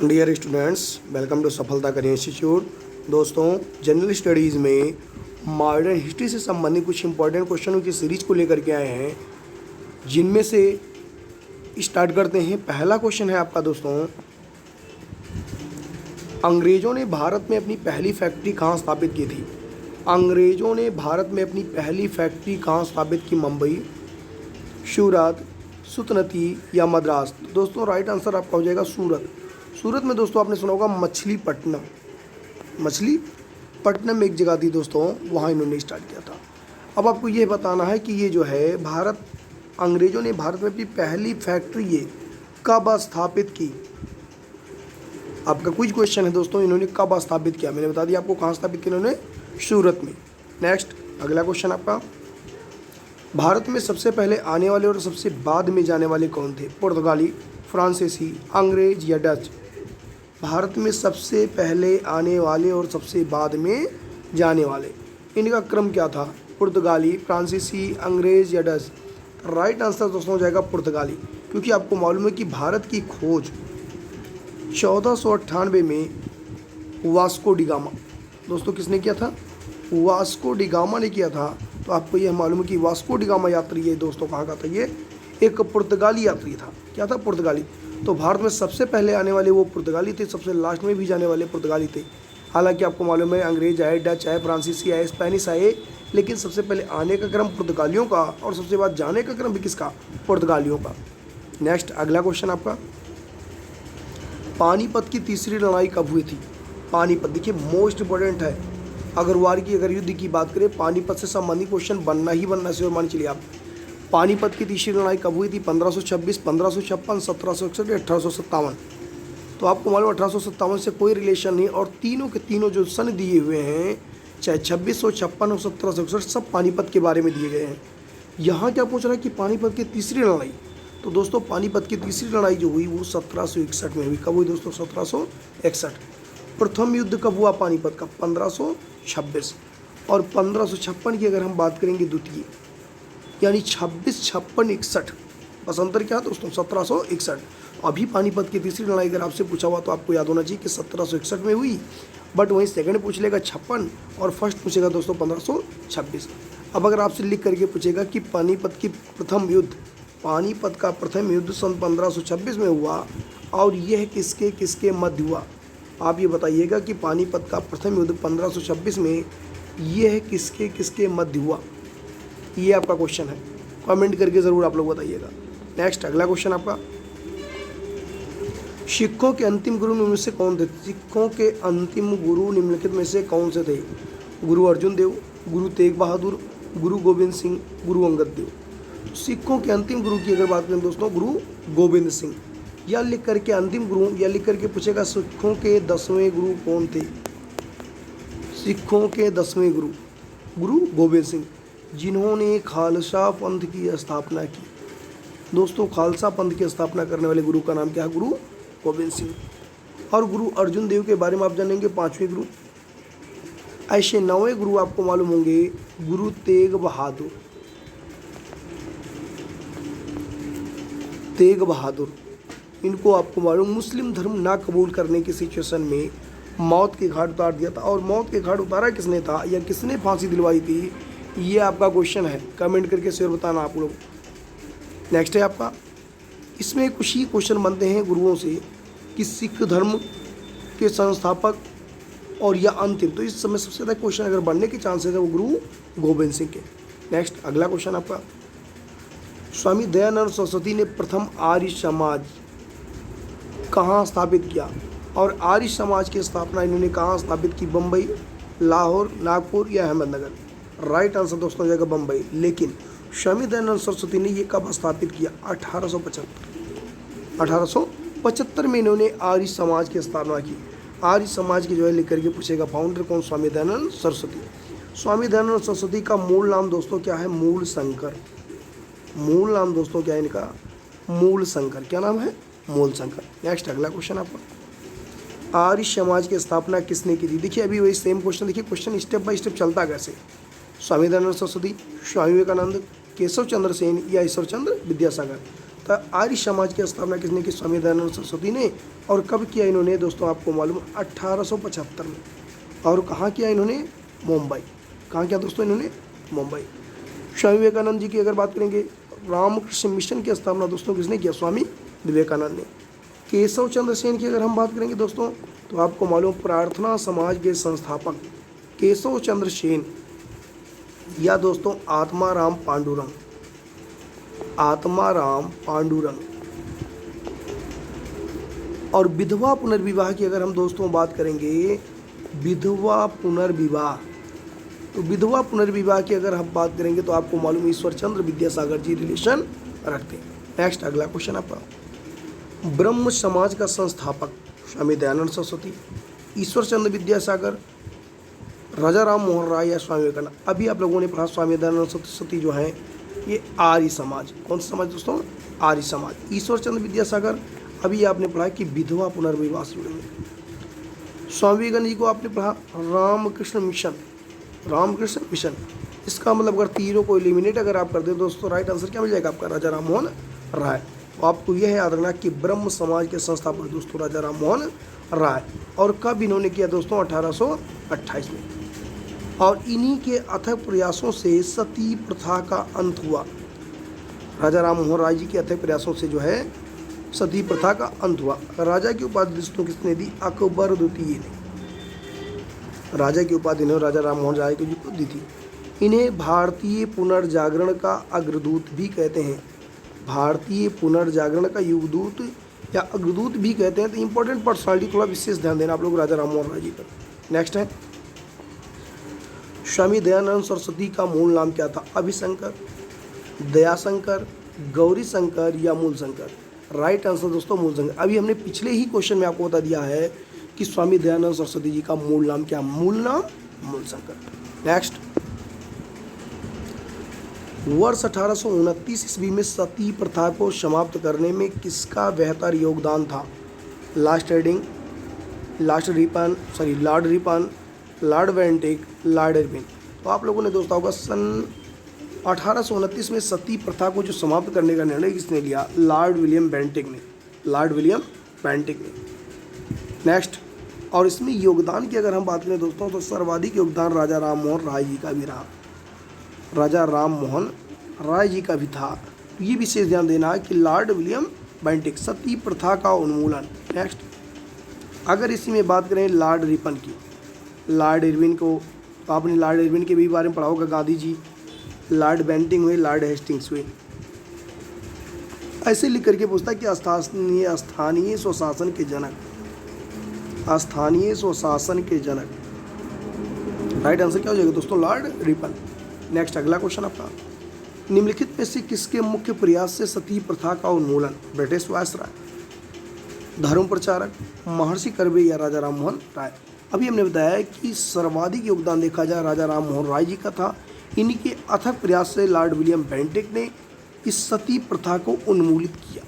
Dear students, welcome to सफलता career institute. दोस्तों, general studies में मॉडर्न हिस्ट्री से संबंधित कुछ इंपॉर्टेंट क्वेश्चनों की सीरीज को लेकर के आए हैं, जिनमें से स्टार्ट करते हैं। पहला क्वेश्चन है आपका दोस्तों, अंग्रेज़ों ने भारत में अपनी पहली फैक्ट्री कहाँ स्थापित की थी? अंग्रेज़ों ने भारत में अपनी पहली फैक्ट्री कहाँ स्थापित की? मुंबई, सूरत, सुतनती या मद्रास? दोस्तों, राइट आंसर आपका हो जाएगा सूरत। सूरत में दोस्तों आपने सुना होगा मछलीपट्टनम एक जगह थी दोस्तों, वहाँ इन्होंने स्टार्ट किया था। अब आपको ये बताना है कि ये जो है अंग्रेज़ों ने भारत में अपनी पहली फैक्ट्री ये कब स्थापित की? आपका कुछ क्वेश्चन है दोस्तों, इन्होंने कब स्थापित किया? मैंने बता दिया आपको कहाँ स्थापित किया इन्होंने, सूरत में। नेक्स्ट अगला क्वेश्चन आपका, भारत में सबसे पहले आने वाले और सबसे बाद में जाने वाले कौन थे? पुर्तगाली, फ्रांसीसी, अंग्रेज या डच? भारत में सबसे पहले आने वाले और सबसे बाद में जाने वाले, इनका क्रम क्या था? पुर्तगाली, फ्रांसीसी, अंग्रेज या डच? राइट आंसर दोस्तों हो जाएगा पुर्तगाली, क्योंकि आपको मालूम है कि भारत की खोज 1498 में वास्को डी गामा, दोस्तों किसने किया था? वास्को डी गामा ने किया था। तो आपको यह मालूम है कि वास्को डी गामा यात्री ये दोस्तों कहाँ का था? ये एक पुर्तगाली यात्री था। क्या था? पुर्तगाली। तो भारत में सबसे पहले आने वाले वो पुर्तगाली थे, सबसे लास्ट में भी जाने वाले पुर्तगाली थे। हालांकि आपको मालूम है अंग्रेज आए, डच आए, फ्रांसीसी आए, स्पेनिश आए, लेकिन सबसे पहले आने का क्रम पुर्तगालियों का और सबसे बाद जाने का क्रम भी किसका? पुर्तगालियों का। नेक्स्ट अगला क्वेश्चन आपका, पानीपत की तीसरी लड़ाई कब हुई थी? पानीपत देखिए मोस्ट इंपॉर्टेंट है। अगर युद्ध की बात करें, पानीपत से संबंधित क्वेश्चन बनना ही बनना से, और मान चलिए आप, पानीपत की तीसरी लड़ाई कब हुई थी? 1526, 1556, 1761 या 1857? तो आपको मालूम 1857 से कोई रिलेशन नहीं, और तीनों के तीनों जो सन दिए हुए हैं, चाहे 2656 और 1761, सब पानीपत के बारे में दिए गए हैं। यहाँ क्या पूछ रहा है कि पानीपत की तीसरी लड़ाई, तो दोस्तों पानीपत की तीसरी लड़ाई जो हुई वो 1761 में हुई। कब हुई दोस्तों? 1761। प्रथम युद्ध कब हुआ पानीपत का? 1526। और 1556 की अगर हम बात करेंगे द्वितीय, यानी 26, 56, 61, बस अंतर क्या है दोस्तों? 1761। अभी पानीपत की तीसरी लड़ाई अगर आपसे पूछा हुआ तो आपको याद होना चाहिए कि 1761 में हुई, बट वहीं सेकंड पूछ लेगा 56 और फर्स्ट पूछेगा दोस्तों 1526। अब अगर आपसे लिख करके पूछेगा कि पानीपत का प्रथम युद्ध सन 1526 में हुआ और यह किसके किसके मध्य हुआ, आप ये बताइएगा कि पानीपत का प्रथम युद्ध 1526 में यह किसके किसके मध्य हुआ? ये आपका क्वेश्चन है, कमेंट करके ज़रूर आप लोग बताइएगा। नेक्स्ट अगला क्वेश्चन आपका, सिखों के अंतिम गुरु निम्न से कौन थे? सिखों के अंतिम गुरु निम्नलिखित में से कौन से थे? गुरु अर्जुन देव, गुरु तेग बहादुर, गुरु गोविंद सिंह, गुरु अंगद देव? सिखों के अंतिम गुरु की अगर बात करें दोस्तों, गुरु गोविंद सिंह। या लिख करके अंतिम गुरु, या लिख करके पूछेगा सिखों के 10वें गुरु कौन थे? सिखों के 10वें गुरु गुरु गोविंद सिंह, जिन्होंने खालसा पंथ की स्थापना की। दोस्तों खालसा पंथ की स्थापना करने वाले गुरु का नाम क्या है? गुरु गोविंद सिंह। और गुरु अर्जुन देव के बारे में आप जानेंगे 5वें गुरु। ऐसे 9वें गुरु आपको मालूम होंगे, गुरु तेग बहादुर। इनको आपको मालूम मुस्लिम धर्म ना कबूल करने की सिचुएशन में मौत के घाट उतार दिया था। और मौत के घाट उतारा किसने था, या किसने फांसी दिलवाई थी? ये आपका क्वेश्चन है, कमेंट करके शेयर बताना आप लोग। नेक्स्ट है आपका, इसमें कुछ ही क्वेश्चन बनते हैं गुरुओं से कि सिख धर्म के संस्थापक और या अंतिम, तो इस समय सबसे ज़्यादा क्वेश्चन अगर बनने के चांसेस है वो गुरु गोविंद सिंह के। नेक्स्ट अगला क्वेश्चन आपका, स्वामी दयानंद सरस्वती ने प्रथम आर्य समाज कहाँ स्थापित किया? और आर्य समाज की स्थापना इन्होंने कहाँ स्थापित की? बम्बई, लाहौर, नागपुर या अहमदनगर? राइट आंसर दोस्तों हो जाएगा बम्बई। लेकिन स्वामी दयानंद सरस्वती ने ये कब स्थापित किया? 1875 में इन्होंने आर्य समाज की स्थापना की। आर्य समाज की जो है लिख करके पूछेगा फाउंडर कौन? स्वामी दयानंद सरस्वती। स्वामी दयानंद सरस्वती का मूल नाम दोस्तों क्या है? मूल शंकर। मूल नाम दोस्तों क्या है इनका? मूल शंकर। क्या नाम है? मूल शंकर। नेक्स्ट अगला क्वेश्चन आपका, आर्य समाज की स्थापना किसने की थी? देखिए अभी वही सेम क्वेश्चन, देखिए क्वेश्चन स्टेप बाय स्टेप चलता कैसे। स्वामी दयानंद सरस्वती, स्वामी विवेकानंद, केशव चंद्र सेन या ईश्वर चंद्र विद्यासागर? तो आर्य समाज की स्थापना किसने की? स्वामी दयानंद सरस्वती ने। और कब किया इन्होंने दोस्तों? आपको मालूम 1875 में। और कहाँ किया इन्होंने? मुंबई। कहाँ किया दोस्तों इन्होंने? मुंबई। स्वामी विवेकानंद जी की अगर बात करेंगे, रामकृष्ण मिशन की स्थापना दोस्तों किसने किया? स्वामी विवेकानंद ने। केशव चंद्र सेन की अगर हम बात करेंगे दोस्तों, तो आपको मालूम प्रार्थना समाज के संस्थापक केशव चंद्र सेन या दोस्तों आत्माराम पांडुरंग। आत्माराम पांडुरंग। और विधवा पुनर्विवाह की अगर हम दोस्तों बात करेंगे, विधवा पुनर्विवाह, तो विधवा पुनर्विवाह की अगर हम बात करेंगे तो आपको मालूम ईश्वर चंद्र विद्यासागर जी रिलेशन रखते हैं। नेक्स्ट अगला क्वेश्चन आपका, ब्रह्म समाज का संस्थापक स्वामी दयानंद सरस्वती, ईश्वर चंद्र विद्यासागर, राजा राम मोहन राय या स्वामी विवेकानंद। अभी आप लोगों ने पढ़ा स्वामी दयानंद सरस्वती जो हैं ये आर्य समाज। कौन सा समाज दोस्तों? आर्य समाज। ईश्वर चंद्र विद्यासागर अभी आपने पढ़ा कि विधवा पुनर्विवाह से जुड़े हुए। स्वामी विवेकानंद जी को आपने पढ़ा रामकृष्ण मिशन। रामकृष्ण मिशन, इसका मतलब अगर तीनों को एलिमिनेट अगर आप कर दें दोस्तों, राइट आंसर क्या मिल जाएगा आपका? राजा राम मोहन राय। तो आपको यह याद रखना कि ब्रह्म समाज के संस्थापक दोस्तों राजा राम मोहन राय। और कब इन्होंने किया दोस्तों? 1828 में। और इन्हीं के अथक प्रयासों से सती प्रथा का अंत हुआ। राजा राम मोहन राय जी के अथक प्रयासों से जो है सती प्रथा का अंत हुआ। राजा की उपाधि दोस्तों किसने दी? अकबर द्वितीय ने। राजा की उपाधि इन्होंने राजा राम मोहन राय जी को दी थी। इन्हें भारतीय पुनर्जागरण का अग्रदूत भी कहते हैं। भारतीय पुनर्जागरण का युगदूत या अग्रदूत भी कहते हैं। तो इंपॉर्टेंट पर्सनालिटी, थोड़ा विशेष ध्यान देना आप लोग राजा राम मोहन राय जी पर। नेक्स्ट है, स्वामी दयानंद सरस्वती का मूल नाम क्या था? अभिशंकर, दयाशंकर, गौरी शंकर या मूल शंकर? राइट आंसर दोस्तों मूल शंकर। अभी हमने पिछले ही क्वेश्चन में आपको बता दिया है कि स्वामी दयानंद सरस्वती जी का मूल नाम क्या? मूल नाम मूल शंकर। नेक्स्ट, वर्ष 1829 ईस्वी में सती प्रथा को समाप्त करने में किसका बेहतर योगदान था? Lord Ripon, Lord Bentinck, Lord Irwin. तो आप लोगों ने दोस्तों होगा सन 1829 में सती प्रथा को जो समाप्त करने का निर्णय किसने लिया? लॉर्ड विलियम बेंटिक ने। लॉर्ड विलियम बेंटिक ने। नेक्स्ट, और इसमें योगदान की अगर हम बात करें दोस्तों, तो सर्वाधिक योगदान राजा राम मोहन राय जी का भी रहा। राजा राम मोहन राय जी का भी था। तो ये विशेष ध्यान देना कि लॉर्ड विलियम बेंटिक, सती प्रथा का उन्मूलन। नेक्स्ट, अगर इसी में बात करें लॉर्ड रिपन की, लॉर्ड इरविन को, तो आपने लॉर्ड इरविन के भी बारे में पढ़ा होगा, गांधी जी। लॉर्ड बेंटिंग हुए, लॉर्ड हेस्टिंग्स हुए। ऐसे लिख करके पूछता है कि स्थानीय स्वशासन के जनक, स्थानीय स्वशासन के जनक। राइट आंसर क्या हो जाएगा दोस्तों? Lord Ripon. नेक्स्ट अगला क्वेश्चन आपका, निम्नलिखित में से किसके मुख्य प्रयास से सती प्रथा का उन्मूलन? ब्रिटिश वायसराय, धर्म प्रचारक, महर्षि कर्वे या राजा राम मोहन राय? अभी हमने बताया कि सर्वाधिक योगदान देखा जाए राजा राम मोहन राय जी का था। इन्हीं के अथक प्रयास से लॉर्ड विलियम बेंटिक ने इस सती प्रथा को उन्मूलित किया।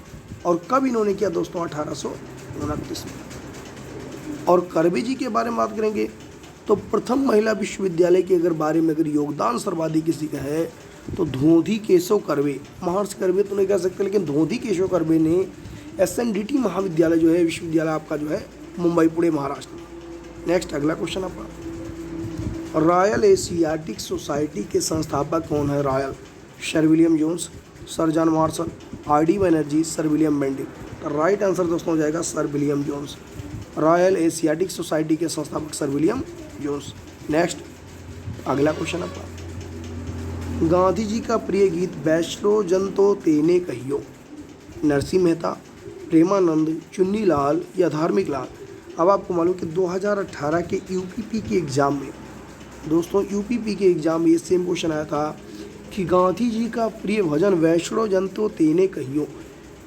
और कब इन्होंने किया दोस्तों? 1829 में। और कर्वे जी के बारे में बात करेंगे तो प्रथम महिला विश्वविद्यालय के अगर बारे में अगर योगदान सर्वाधिक किसी का है तो धोंधी केशव कर्वे। महर्षि कर्वे तो नहीं कह सकते, लेकिन धोंधी केशव कर्वे ने SNDT महाविद्यालय जो है, विश्वविद्यालय आपका जो है मुंबई पुणे महाराष्ट्र में। नेक्स्ट अगला क्वेश्चन आपका, रॉयल एशियाटिक सोसाइटी के संस्थापक कौन है? Royal, sir William Jones, sir John Marshall, RD Banerjee, sir William Bentinck. Right answer दोस्तों हो जाएगा sir William Jones. Royal Asiatic Society के संस्थापक सर विलियम जोन्स। नेक्स्ट अगला क्वेश्चन आपका, गांधी जी का प्रिय गीत वैष्णो जन तो तेने कहियो? नरसिंह मेहता, प्रेमानंद, चुन्नी लाल या धार्मिक लाल? अब आपको मालूम कि 2018 के UPP के एग्ज़ाम में दोस्तों, UPP के एग्ज़ाम में ये सेम क्वेश्चन आया था कि गांधी जी का प्रिय भजन वैष्णो जन तो तेने कहियो,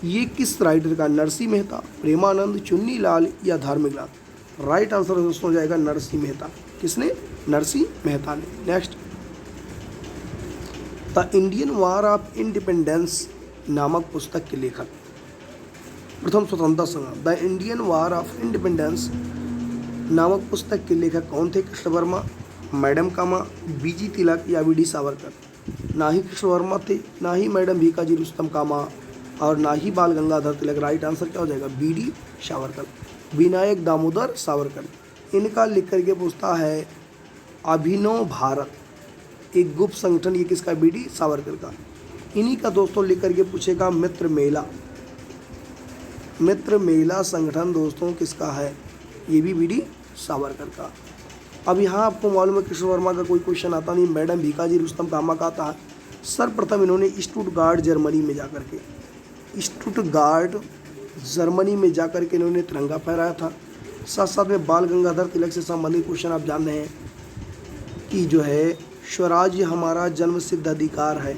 ये किस राइटर का? नरसिंह मेहता, प्रेमानंद, चुन्नी लाल या धार्मिक लाल? राइट आंसर दोस्तों हो जाएगा नरसिंह मेहता। किसने? नरसिंह मेहता ने। Next, the Indian war of independence नामक पुस्तक के लेखक, प्रथम स्वतंत्रता संग्राम, the Indian war of independence नामक पुस्तक के लेखक कौन थे? कृष्ण वर्मा, मैडम कामा, BG तिलक या VD सावरकर? ना ही कृष्ण वर्मा थे, ना ही मैडम भीकाजी रुस्तम कामा, और ना ही बाल गंगाधर तिलक। राइट आंसर क्या हो जाएगा? B D Savarkar, Vinayak Damodar Savarkar. इनका लिख करके पूछता है अभिनव भारत, एक गुप्त संगठन, ये किसका? बी डी सावरकर का। इन्हीं का दोस्तों लिख करके पूछेगा मित्र मेला, मित्र मेला संगठन दोस्तों किसका है? ये भी बी डी सावरकर का। अब यहाँ आपको मालूम है कृष्ण वर्मा का कोई क्वेश्चन आता नहीं, मैडम भीकाजी रुस्तम कामा का आता है। सर्वप्रथम इन्होंने स्टुटगार्ट जर्मनी में जाकर के, स्टुटगार्ट जर्मनी में जाकर के इन्होंने तिरंगा फहराया था। साथ साथ में बाल गंगाधर तिलक से संबंधित क्वेश्चन आप जान रहे हैं कि जो है स्वराज्य हमारा जन्मसिद्ध अधिकार है,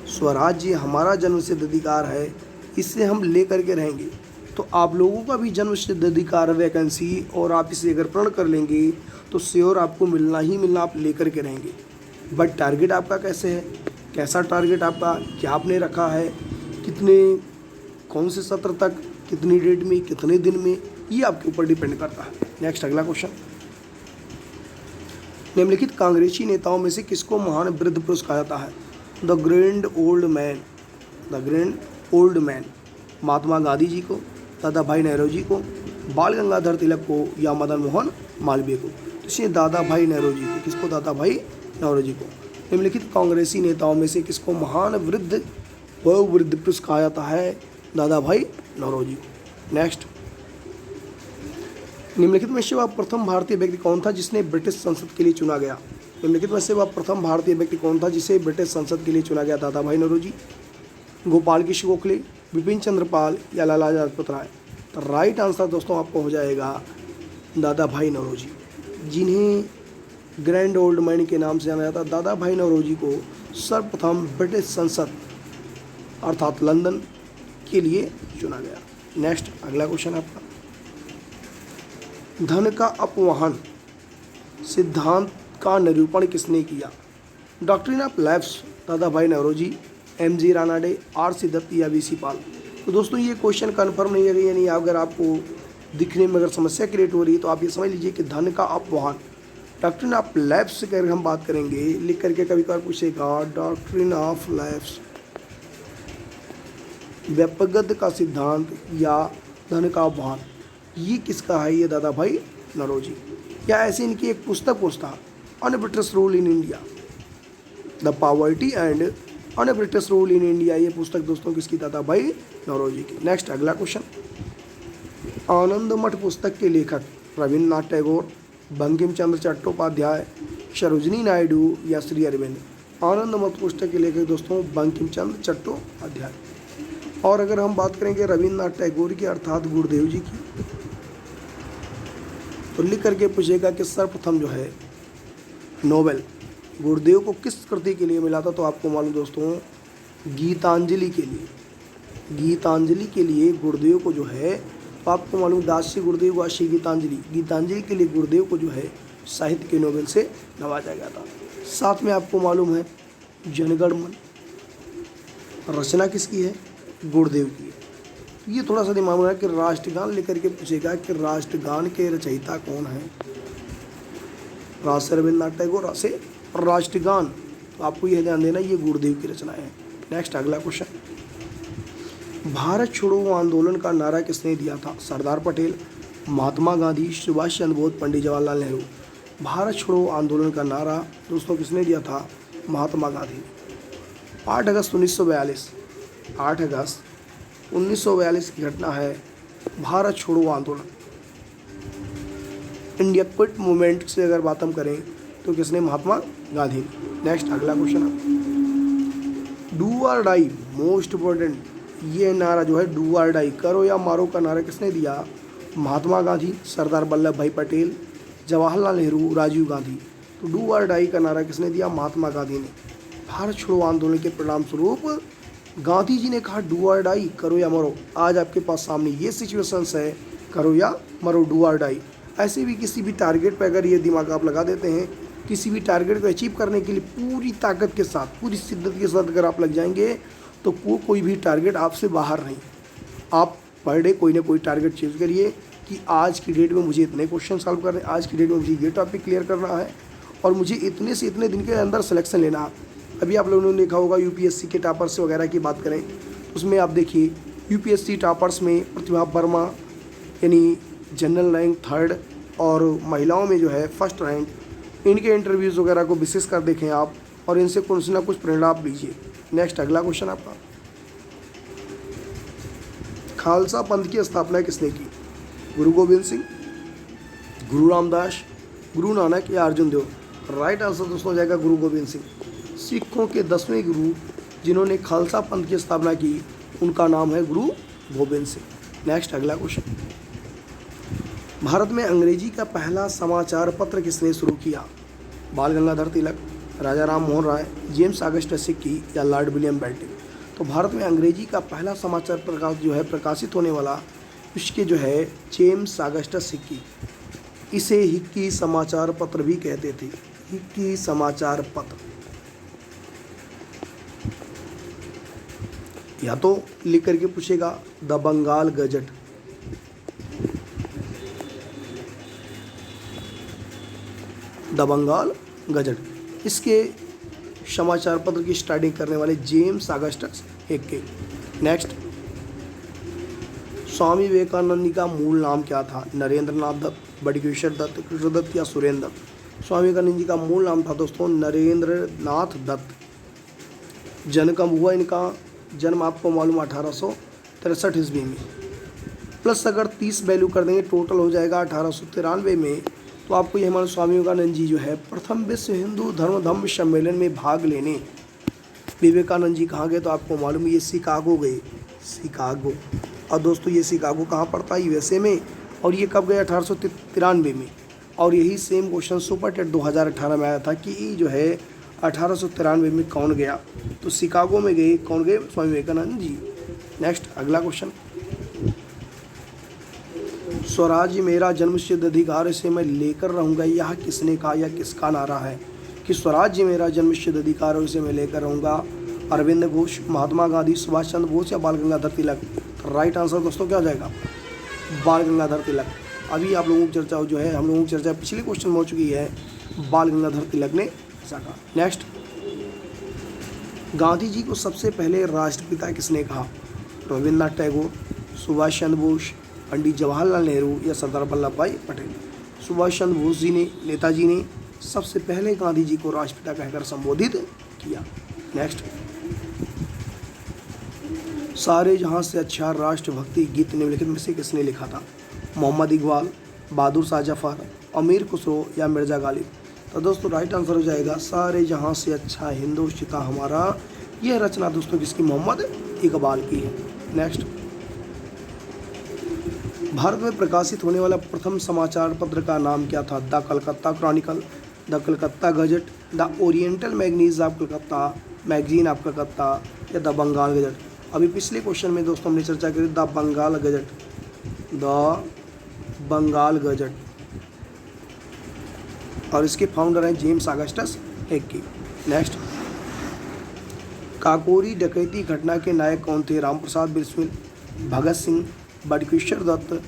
स्वराज्य हमारा जन्मसिद्ध अधिकार है, इससे हम ले करके रहेंगे। तो आप लोगों का भी जन्मसिद्ध अधिकार है वैकेंसी, और आप इसे अगर पूर्ण कर लेंगे तो श्योर आपको मिलना ही मिलना, आप ले करके रहेंगे। बट टारगेट आपका कैसे है, कैसा टारगेट आपका, क्या आपने रखा है, कितने, कौन से सत्र तक, कितनी डेट में, कितने दिन में, ये आपके ऊपर डिपेंड करता है। नेक्स्ट अगला क्वेश्चन, निम्नलिखित कांग्रेसी नेताओं में से किसको महान वृद्ध पुरुष कहा जाता है? The grand old man, the grand old man. Mahatma Gandhi ji को, दादा भाई नेहरू को, बाल गंगाधर तिलक को, या मदन मोहन मालवीय को? तो इसलिए दादा भाई नेहरू को। किसको? दादा भाई नेहरू को। निम्नलिखित कांग्रेसी नेताओं में से किसको महान वृद्ध पुरुष कहा जाता है? दादा भाई नेहरू को। नेक्स्ट, निम्नलिखित में से वह प्रथम भारतीय व्यक्ति कौन था जिसने ब्रिटिश संसद के लिए चुना गया? निम्नलिखित में से वह प्रथम भारतीय व्यक्ति कौन था जिसे ब्रिटिश संसद के लिए चुना गया? दादा भाई नेहरू जी, गोपाल कृष्ण गोखले, विपिन चंद्र पाल, या लाला लाजपत राय? तो राइट आंसर दोस्तों आपको हो जाएगा दादा भाई नेहरू जी, जिन्हें ग्रैंड ओल्ड मैन के नाम से जाना जाता है। दादा भाई नेहरू जी को सर्वप्रथम ब्रिटिश संसद अर्थात लंदन के लिए चुना गया। नेक्स्ट अगला क्वेश्चन आपका, धन का अपवहन सिद्धांत का निरूपण किसने किया? डॉक्ट्रिन ऑफ लैप्स, Dadabhai Nehru ji, M G Ranade, R C Dutt, या वी सी पाल? तो दोस्तों ये क्वेश्चन कन्फर्म नहीं है, यानी अगर आपको दिखने में अगर समस्या क्रिएट हो रही है तो आप ये समझ लीजिए कि धन का अपवहन, डॉक्ट्रिन ऑफ लैप्स की अगर हम बात करेंगे, लिख करके कभी कभार पूछेगा डॉक्ट्रिन ऑफ लैप्स, व्यपगत का सिद्धांत या धन का अपवहन, ये किसका है? ये दादा भाई नेहरू जी। या ऐसे इनकी एक पुस्तक पूछता, un British rule in India, the poverty and un British rule in India, ये पुस्तक दोस्तों किसकी? दादा भाई नेहरू जी की। नेक्स्ट अगला क्वेश्चन, आनंद मठ पुस्तक के लेखक रविन्द्रनाथ टैगोर, बंकिम चंद्र चट्टोपाध्याय, सरोजिनी नायडू, या श्री अरविंद? आनंद मठ पुस्तक के लेखक दोस्तों बंकिम चंद्र चट्टोपाध्याय। और अगर हम बात करेंगे रविन्द्रनाथ टैगोर की अर्थात गुरुदेव जी की, तो लिख करके पूछेगा कि सर्वप्रथम जो है नोबेल गुरुदेव को किस कृति के लिए मिला था? तो आपको मालूम दोस्तों गीतांजलि के लिए, गीतांजलि के लिए गुरुदेव को जो है, तो आपको मालूम दासी गुरुदेव वासी गीतांजलि, गीतांजलि के लिए गुरुदेव को जो है साहित्य के नोबेल से नवाजा गया था। साथ में आपको मालूम है जनगण मन रचना किसकी है? गुरुदेव की है। ये थोड़ा सा दिमाग में है कि राष्ट्रगान लेकर के पूछेगा कि राष्ट्रगान के रचयिता कौन है? राष्ट्र रविन्द्रनाथ टैगोर से राष्ट्रगान, तो आपको यह ध्यान देना ये गुरुदेव की रचना है। नेक्स्ट अगला क्वेश्चन, भारत छोड़ो आंदोलन का नारा किसने दिया था? सरदार पटेल, महात्मा गांधी, सुभाष चंद्र बोस, पंडित जवाहरलाल नेहरू? भारत छोड़ो आंदोलन का नारा दोस्तों किसने दिया था? महात्मा गांधी। 8 अगस्त 1942, 8 अगस्त 1942 की घटना है भारत छोड़ो आंदोलन। इंडिया क्विट मूवमेंट से अगर बात हम करें तो किसने? महात्मा गांधी। नेक्स्ट अगला क्वेश्चन, डू और डाई मोस्ट इम्पोर्टेंट, ये नारा जो है डू और डाई, करो या मारो का नारा किसने दिया? महात्मा गांधी, सरदार वल्लभ भाई पटेल, जवाहरलाल नेहरू, राजीव गांधी? तो डू और डाई का नारा किसने दिया? महात्मा गांधी ने। भारत छोड़ो आंदोलन के परिणाम स्वरूप गांधी जी ने कहा डू और डाई, करो या मरो। आज आपके पास सामने ये सिचुएशंस है, करो या मरो, डू और डाई। ऐसे भी किसी भी टारगेट पर अगर ये दिमाग आप लगा देते हैं, किसी भी टारगेट को अचीव करने के लिए पूरी ताकत के साथ, पूरी शिद्दत के साथ अगर आप लग जाएंगे तो कोई भी टारगेट आपसे बाहर नहीं। आप पर डे कोई ना कोई टारगेट चेंज करिए कि आज की डेट में मुझे इतने क्वेश्चन सॉल्व करने, आज की डेट में मुझे ये टॉपिक क्लियर करना है और मुझे इतने से इतने दिन के अंदर सिलेक्शन लेना है। अभी आप लोगों ने देखा होगा यूपीएससी के टॉपर से वगैरह की बात करें उसमें आप देखिए यूपीएससी टॉपर्स में प्रतिभा वर्मा यानी जनरल रैंक 3rd और महिलाओं में जो है 1st रैंक। इनके इंटरव्यूज़ वगैरह को विशेष कर देखें आप और इनसे कुछ ना कुछ प्रेरणा आप लीजिए। नेक्स्ट अगला क्वेश्चन आपका, खालसा पंथ की स्थापना किसने की? गुरु गोविंद सिंह, गुरु रामदास, गुरु नानक या अर्जुन देव? राइट आंसर दोस्तों हो जाएगा गुरु गोविंद सिंह। सिखों के 10वें गुरु जिन्होंने खालसा पंथ की स्थापना की उनका नाम है गुरु गोविंद सिंह। नेक्स्ट अगला क्वेश्चन, भारत में अंग्रेजी का पहला समाचार पत्र किसने शुरू किया? बाल गंगाधर तिलक, राजा राम मोहन राय, जेम्स ऑगस्टस सिक्की या लॉर्ड विलियम बेंटिंग? तो भारत में अंग्रेजी का पहला समाचार प्रकाश जो है प्रकाशित होने वाला इसके जो है जेम्स ऑगस्टस सिक्की। इसे हिक्की समाचार पत्र भी कहते थे, हिक्की समाचार पत्र। या तो लिख करके पूछेगा the Bengal Gazette, the Bengal Gazette. इसके समाचार पत्र की स्टार्टिंग करने वाले James Augustus Hicky. Next, Swami Vivekananda ji का मूल नाम क्या था? नरेंद्र नाथ दत्त, बटुकेश्वर दत्त, कृष्णदत्त या सुरेंद्र दत्त? स्वामी विवेकानंद जी का मूल नाम था दोस्तों नरेंद्र नाथ दत्त। जन्म कब हुआ इनका? जन्म आपको मालूम 1863 ईस्वी में। प्लस अगर 30 वैल्यू कर देंगे टोटल हो जाएगा 1893 में। तो आपको ये हमारे स्वामी विवेकानंद जी जो है प्रथम विश्व हिंदू धर्म सम्मेलन में भाग लेने विवेकानंद जी कहाँ गए? तो आपको मालूम है ये शिकागो गए, शिकागो। और दोस्तों ये शिकागो कहाँ पड़ता है? यूएसए में। और ये कब गए? 1893 में। और यही सेम क्वेश्चन सुपर टेट 2018 में आया था कि जो है 1893 में कौन गया? तो शिकागो में गए। कौन गए? स्वामी विवेकानंद जी। नेक्स्ट अगला क्वेश्चन, स्वराज्य मेरा जन्मसिद्ध अधिकार इसे मैं लेकर रहूँगा, यह किसने कहा या किसका नारा है कि स्वराज्य मेरा जन्मसिद्ध अधिकार और इसे मैं लेकर रहूँगा? अरविंद घोष, महात्मा गांधी, सुभाष चंद्र बोस या बाल गंगाधर तिलक? राइट आंसर दोस्तों क्या हो जाएगा? बाल गंगाधर तिलक। अभी आप लोगों की चर्चा जो है हम लोगों की चर्चा पिछले क्वेश्चन में हो चुकी है, बाल गंगाधर तिलक ने ऐसा कहा। नेक्स्ट, गांधी जी को सबसे पहले राष्ट्रपिता किसने कहा? रविन्द्रनाथ टैगोर, सुभाष चंद्र बोस, पंडित जवाहरलाल नेहरू या सरदार वल्लभ भाई पटेल? सुभाष चंद्र बोस जी ने, नेताजी ने सबसे पहले गांधी जी को राष्ट्रपिता कहकर संबोधित किया। नेक्स्ट, सारे जहां से अच्छा राष्ट्रभक्ति गीत निम्नलिखित में से किसने लिखा था? मोहम्मद इकबाल, बहादुर शाह जफर, अमीर खुसरो या मिर्जा गालिब? तो दोस्तों राइट आंसर हो जाएगा सारे जहां से अच्छा हिंदुस्तान हमारा। यह रचना दोस्तों किसकी? मोहम्मद इकबाल की है। नेक्स्ट, भारत में प्रकाशित होने वाला प्रथम समाचार पत्र का नाम क्या था? The Calcutta Chronicle, the Calcutta gazette, the oriental magazine of Calcutta, magazine of Calcutta या द बंगाल गजट? अभी पिछले क्वेश्चन में दोस्तों हमने चर्चा करी the Bengal Gazette, the Bengal Gazette. और इसके फाउंडर हैं James Augustus Hicky. Next, Kakori डकैती घटना के नायक कौन थे? रामप्रसाद बिस्मिल, भगत सिंह, बटुकेश्वर दत्त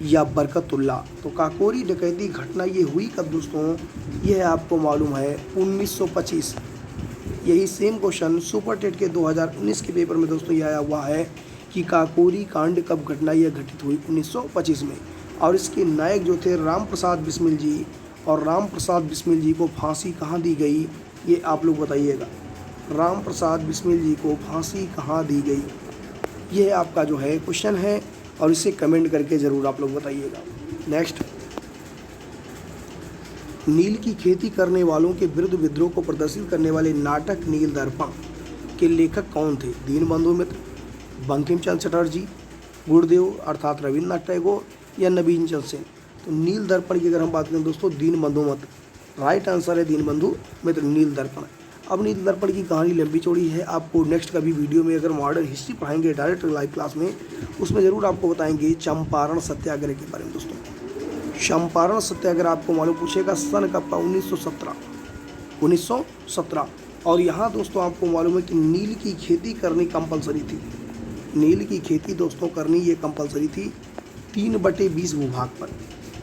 या बरकतुल्ला? तो काकोरी डकैती घटना ये हुई कब दोस्तों? यह आपको मालूम है 1925। यही सेम क्वेश्चन सुपर टेट के 2019 के पेपर में दोस्तों यह आया हुआ है कि काकोरी कांड कब घटना यह घटित हुई? 1925 में। और इसके नायक जो थे रामप्रसाद बिस्मिल जी, और रामप्रसाद बिस्मिल जी को फांसी कहाँ दी गई ये आप लोग बताइएगा। रामप्रसाद बिस्मिल जी को फांसी कहाँ दी गई? यह आपका जो है क्वेश्चन है और इसे कमेंट करके ज़रूर आप लोग बताइएगा। नेक्स्ट, नील की खेती करने वालों के विरुद्ध विद्रोह को प्रदर्शित करने वाले नाटक नील दर्पण के लेखक कौन थे? दीनबंधु मित्र, बंकिम चंद्र चटर्जी, गुरुदेव अर्थात रविन्द्रनाथ टैगोर या नवीन चंद्र सेन? तो नील दर्पण की अगर हम बात करें दोस्तों दीनबंधु मित्र। राइट आंसर है दीनबंधु मित्र, नील दर्पण। अब नील दर्पण की कहानी लंबी चौड़ी है, आपको नेक्स्ट कभी वीडियो में अगर मॉडर्न हिस्ट्री पढ़ाएंगे डायरेक्ट लाइव क्लास में, उसमें ज़रूर आपको बताएंगे चंपारण सत्याग्रह के बारे में दोस्तों। चंपारण सत्याग्रह आपको मालूम पूछेगा सन कब का? 1917। और यहाँ दोस्तों आपको मालूम है कि नील की खेती करनी कंपलसरी थी। नील की खेती दोस्तों करनी ये कंपलसरी थी 3/20 भूभाग पर।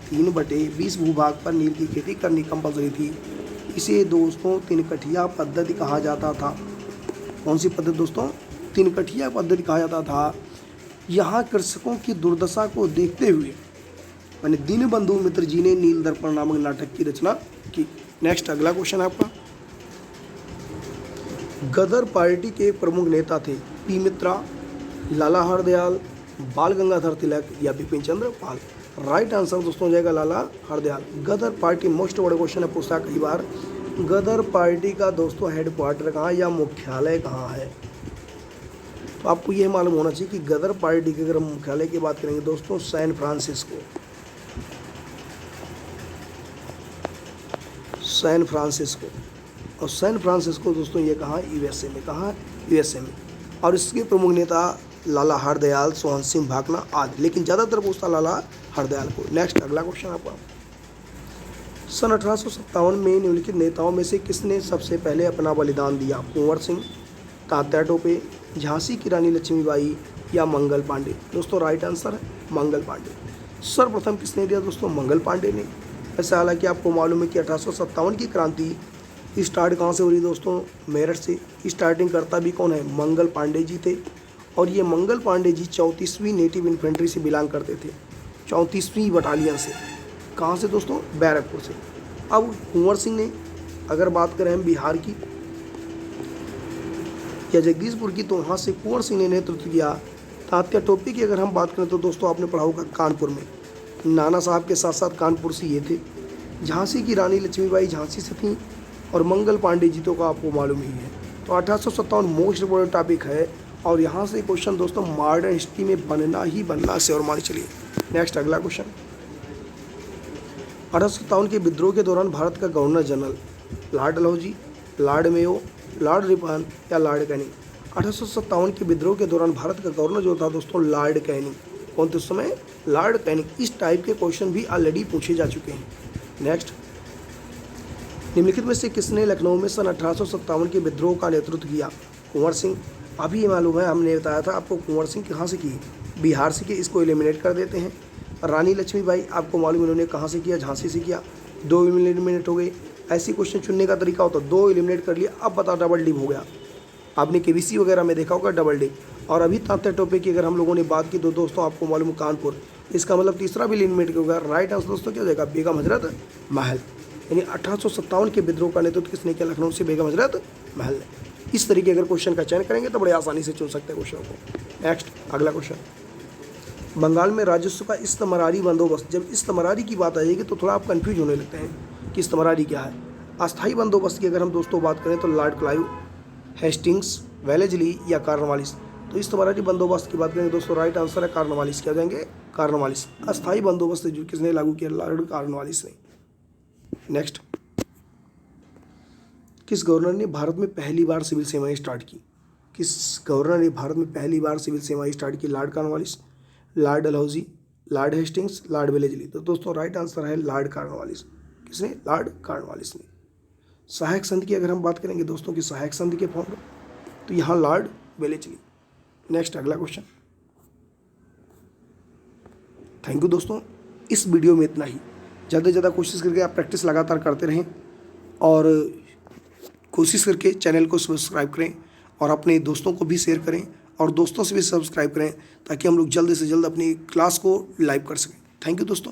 3/20 भूभाग पर नील की खेती करनी कंपलसरी थी। इसे दोस्तों तिनकठिया पद्धति कहा जाता था। कौन सी पद्धति दोस्तों? तिनकठिया पद्धति कहा जाता था। यहाँ कृषकों की दुर्दशा को देखते हुए मैंने दीनबंधु मित्र जी ने नील दर्पण नामक नाटक की रचना की। नेक्स्ट अगला क्वेश्चन है आपका, गदर पार्टी के प्रमुख नेता थे पी मित्रा, लाला हरदयाल, बाल गंगाधर तिलक या बिपिन चंद्र पाल। राइट आंसर दोस्तों हो जाएगा लाला हरदयाल। गदर पार्टी मोस्ट बड़ा क्वेश्चन है, पूछा कई बार। गदर पार्टी का दोस्तों हेडक्वार्टर कहाँ या मुख्यालय कहाँ है? तो आपको यह मालूम होना चाहिए कि गदर पार्टी के अगर हम मुख्यालय की बात करेंगे दोस्तों सैन फ्रांसिस्को, सैन फ्रांसिस्को। और सैन फ्रांसिस्को दोस्तों ये कहाँ है? यूएसए में। कहाँ है? यूएसए में। और इसके प्रमुख नेता लाला हरदयाल, सोहन सिंह भाकना आदि, लेकिन ज़्यादातर पूछता लाला हरदयाल को। नेक्स्ट अगला क्वेश्चन आपका, सन 1857 में निम्नलिखित नेताओं में से किसने सबसे पहले अपना बलिदान दिया? कुंवर सिंह, तात्या टोपे, झांसी की रानी लक्ष्मीबाई या मंगल पांडे? दोस्तों राइट आंसर है मंगल पांडे। सर्वप्रथम किसने दिया दोस्तों? मंगल पांडे ने। ऐसा हालांकि आपको मालूम है कि 1857 की क्रांति स्टार्ट कहाँ से हो रही दोस्तों? मेरठ से। स्टार्टिंग करता भी कौन है? मंगल पांडे जी थे। और ये मंगल पांडे जी 34वीं नेटिव इन्फेंट्री से बिलोंग करते थे, 34वीं बटालियन से। कहाँ से दोस्तों? बैरकपुर से। अब कुंवर सिंह ने अगर बात करें हम बिहार की या जगदीशपुर की, तो वहाँ से कुंवर सिंह ने नेतृत्व किया। तात्या टोपे की अगर हम बात करें तो दोस्तों आपने पढ़ा होगा कानपुर में, नाना साहब के साथ साथ कानपुर से ये थे। झांसी की रानी लक्ष्मीबाई झांसी से थी और मंगल पांडे जी तो का आपको मालूम ही है। तो 1857 मोस्ट इम्पोर्टेंट टॉपिक है और यहाँ से क्वेश्चन दोस्तों मॉडर्न हिस्ट्री में बनना ही बनना से और मान चलिए। नेक्स्ट अगला क्वेश्चन, 1857 के विद्रोह के दौरान भारत का governor general Lord Dalhousie, Lord Mayo, Lord Ripon या लॉर्ड कैनिंग? 1857 के विद्रोह के दौरान भारत का गवर्नर जो था दोस्तों लॉर्ड कैनिंग। कौन थे उस समय? Lord Canning. इस टाइप के क्वेश्चन भी ऑलरेडी पूछे जा चुके हैं। नेक्स्ट, निम्नलिखित में से किसने लखनऊ में सन 1857 के विद्रोह का नेतृत्व किया? कुंवर सिंह। अभी ये मालूम है, हमने बताया था आपको कुंवर सिंह कहाँ से की? बिहार से की। इसको एलिमिनेट कर देते हैं। रानी लक्ष्मीबाई आपको मालूम इन्होंने कहाँ से किया? झांसी से किया। 2 एलिमिनेट हो गए। ऐसी क्वेश्चन चुनने का तरीका होता है, 2 एलिमिनेट कर लिया। अब बता डबल डिप हो गया। आपने केबीसी वगैरह में देखा होगा डबल डिप। और अभी तात्या टोपे की अगर हम लोगों ने बात की तो दोस्तों आपको मालूम कानपुर, इसका मतलब तीसरा भी एलिमिनेट होगा। राइट आंसर दोस्तों क्या हो जाएगा? बेगम हजरत महल। यानी 1857 के विद्रोह का नेतृत्व किसने किया? लखनऊ से बेगम हजरत महल ने। इस तरीके अगर क्वेश्चन का चयन करेंगे तो बड़े आसानी से चुन सकते हैं क्वेश्चन को। नेक्स्ट अगला क्वेश्चन, बंगाल में राजस्व का इस्तमरारी बंदोबस्त। जब इस्तमरारी की बात आ जाएगी तो थोड़ा आप कन्फ्यूज होने लगते हैं कि इस्तमरारी क्या है। अस्थायी बंदोबस्त की अगर हम दोस्तों बात करें तो लॉर्ड क्लाइव, हेस्टिंग्स, वेलेजली या कार्नवालिस? तो इस्तमरारी बंदोबस्त की बात करेंगे दोस्तों राइट आंसर है कार्नवालिस। क्या जाएंगे? कार्नवालिस। अस्थायी बंदोबस्त जो किसने लागू किया? लॉर्ड कार्नवालिस ने। नेक्स्ट, किस गवर्नर ने भारत में पहली बार सिविल सेवाएं स्टार्ट की? किस गवर्नर ने भारत में पहली बार सिविल सेवाएं स्टार्ट की? Lord Cornwallis, Lord Dalhousie, Lord Hastings, Lord Wellesley? तो दोस्तों राइट आंसर है लॉर्ड कार्नवालिस। किसने? लॉर्ड कार्नवालिस ने। सहायक संघ की अगर हम बात करेंगे दोस्तों कि सहायक संघ के फाउंडर, तो यहाँ लॉर्ड वेलेजली। नेक्स्ट अगला क्वेश्चन। थैंक यू दोस्तों, इस वीडियो में इतना ही। ज़्यादा से ज़्यादा कोशिश करके आप प्रैक्टिस लगातार करते रहें और कोशिश करके चैनल को सब्सक्राइब करें और अपने दोस्तों को भी शेयर करें और दोस्तों से भी सब्सक्राइब करें ताकि हम लोग जल्द से जल्द अपनी क्लास को लाइव कर सकें। थैंक यू दोस्तों।